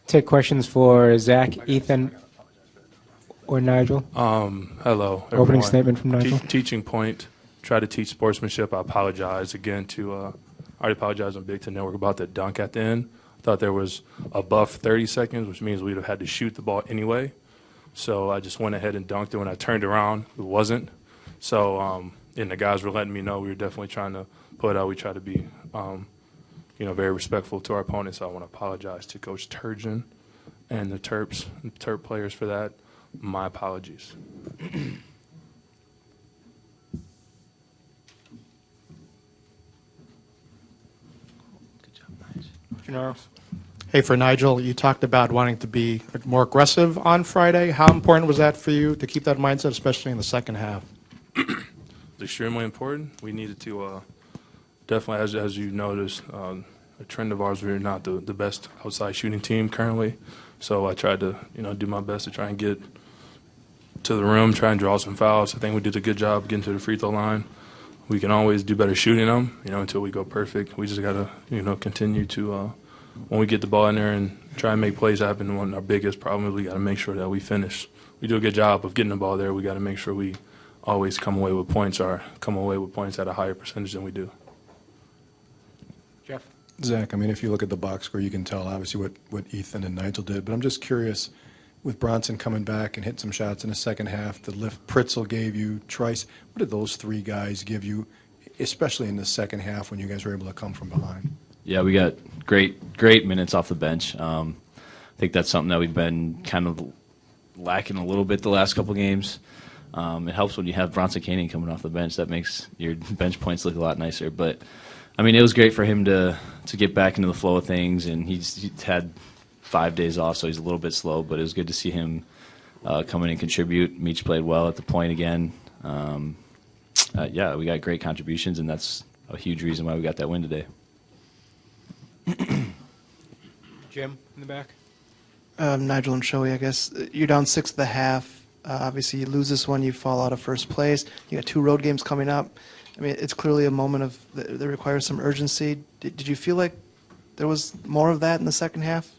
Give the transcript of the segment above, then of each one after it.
Take questions for Zach, Ethan, or Nigel. Hello, everyone. Opening statement from Nigel. Teaching point. Try to teach sportsmanship. I apologize again to. I already apologized on Big Ten Network about the dunk at the end. I thought there was above 30 seconds, which means we'd have had to shoot the ball anyway. So I just went ahead and dunked it. When I turned around, it wasn't. So and the guys were letting me know we were definitely trying to put out. We try to be, very respectful to our opponents. So I want to apologize to Coach Turgeon and the Terp players for that. My apologies. Gennaro. Hey, for Nigel, you talked about wanting to be more aggressive on Friday. How important was that for you to keep that mindset, especially in the second half? It's extremely important. We needed to definitely, as you noticed, a trend of ours, we're not the best outside shooting team currently. So I tried to, do my best to try and get to the rim, try and draw some fouls. I think we did a good job getting to the free throw line. We can always do better shooting them, until we go perfect. We just got to, continue to, when we get the ball in there and try and make plays happen. One of our biggest problems is we got to make sure that we finish. We do a good job of getting the ball there. We got to make sure we always come away with points at a higher percentage than we do. Jeff. Zach, if you look at the box score, you can tell obviously what Ethan and Nigel did. But I'm just curious, with Bronson coming back and hitting some shots in the second half, the lift Pritzel gave you, Trice, what did those three guys give you, especially in the second half when you guys were able to come from behind? Yeah, we got great minutes off the bench. I think that's something that we've been kind of lacking a little bit the last couple games. It helps when you have Bronson Koenig coming off the bench. That makes your bench points look a lot nicer. But, it was great for him to get back into the flow of things, and he's had 5 days off, so he's a little bit slow, but it was good to see him come in and contribute. Meach played well at the point again. We got great contributions, and that's a huge reason why we got that win today. Jim in the back. Nigel and Shoei, I guess. You're down 6 at the half. Obviously, you lose this one, you fall out of first place. You got 2 road games coming up. It's clearly a moment that requires some urgency. Did you feel like there was more of that in the second half?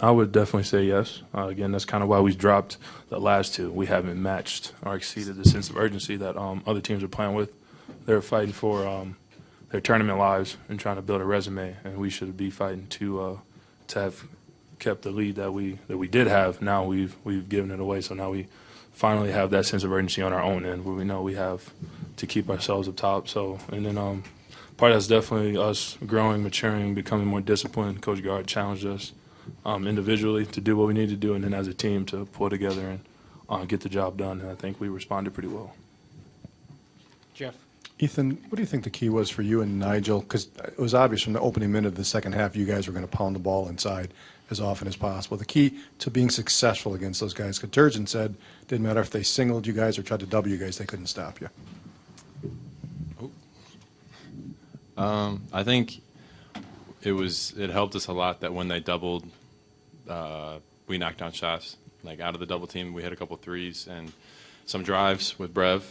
I would definitely say yes. Again, that's kind of why we dropped the last 2. We haven't matched or exceeded the sense of urgency that other teams are playing with. They're fighting for their tournament lives and trying to build a resume, and we should be fighting to have kept the lead that we did have. Now we've given it away, so now we finally have that sense of urgency on our own end where we know we have to keep ourselves up top. So, and then part of that's definitely us growing, maturing, becoming more disciplined. Coach Gard challenged us individually to do what we need to do, and then as a team to pull together and get the job done. And I think we responded pretty well. Jeff. Ethan, what do you think the key was for you and Nigel? Because it was obvious from the opening minute of the second half you guys were going to pound the ball inside as often as possible. The key to being successful against those guys, Turgeon said, didn't matter if they singled you guys or tried to double you guys, they couldn't stop you. I think it helped us a lot that when they doubled, we knocked down shots. Like out of the double team, we hit a couple threes and some drives with Brev.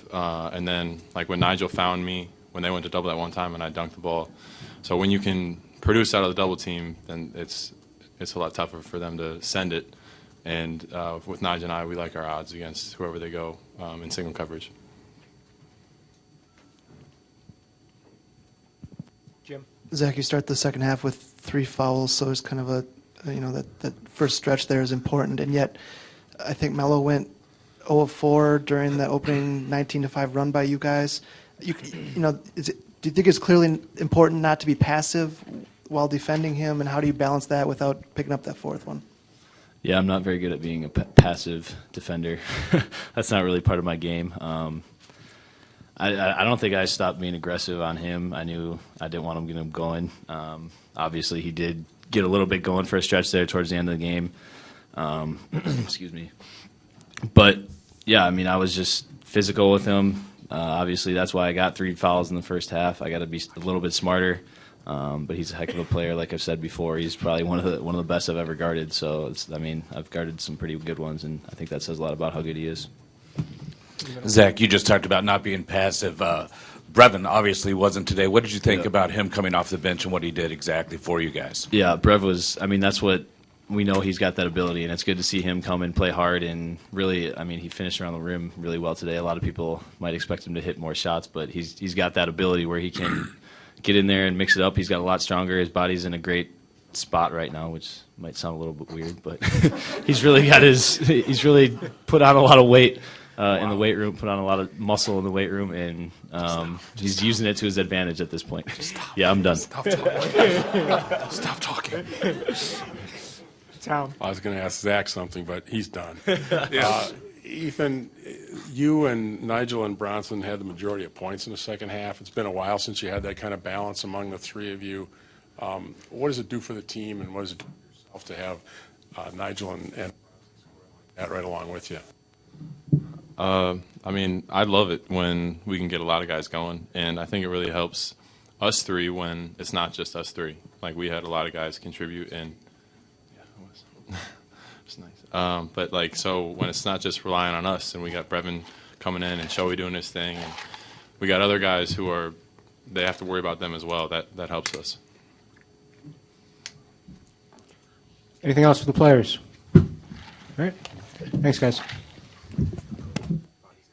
And then like when Nigel found me, when they went to double that one time and I dunked the ball. So when you can produce out of the double team, then it's a lot tougher for them to send it. And with Nigel and I, we like our odds against whoever they go in single coverage. Jim. Zach, you start the second half with 3 fouls, so it's kind of that first stretch there is important. And yet, I think Melo went 0 of 4 during the opening 19-5 run by you guys. Do you think it's clearly important not to be passive while defending him, and how do you balance that without picking up that 4th one? Yeah, I'm not very good at being a passive defender. That's not really part of my game. I don't think I stopped being aggressive on him. I knew I didn't want him to get him going. Obviously, he did get a little bit going for a stretch there towards the end of the game. Excuse me. But, yeah, I was just physical with him. Obviously, that's why I got 3 fouls in the first half. I got to be a little bit smarter. But he's a heck of a player. Like I've said before, he's probably one of the best I've ever guarded. So, I've guarded some pretty good ones, and I think that says a lot about how good he is. Zach, you just talked about not being passive. Brevin obviously wasn't today. What did you think Yeah. about him coming off the bench and what he did exactly for you guys? Yeah, Brev was. I mean, that's what we know. He's got that ability, and it's good to see him come and play hard. And really, I mean, he finished around the rim really well today. A lot of people might expect him to hit more shots, but he's got that ability where he can get in there and mix it up. He's got a lot stronger. His body's in a great spot right now, which might sound a little bit weird, but he's really put on a lot of weight in the weight room, put on a lot of muscle in the weight room, and he's using it to his advantage at this point. Yeah, I'm done. Stop talking. Stop talking. Town. I was going to ask Zach something, but he's done. Ethan, you and Nigel and Bronson had the majority of points in the second half. It's been a while since you had that kind of balance among the three of you. What does it do for the team, and what does it do for yourself to have Nigel and that right along with you? I mean, I love it when we can get a lot of guys going, and I think it really helps us three when it's not just us three. Like, we had a lot of guys contribute, and yeah, it was it's nice. But like, so when it's not just relying on us, and we got Brevin coming in and Shoei doing his thing, and we got other guys who they have to worry about them as well. That helps us. Anything else for the players? All right. Thanks, guys.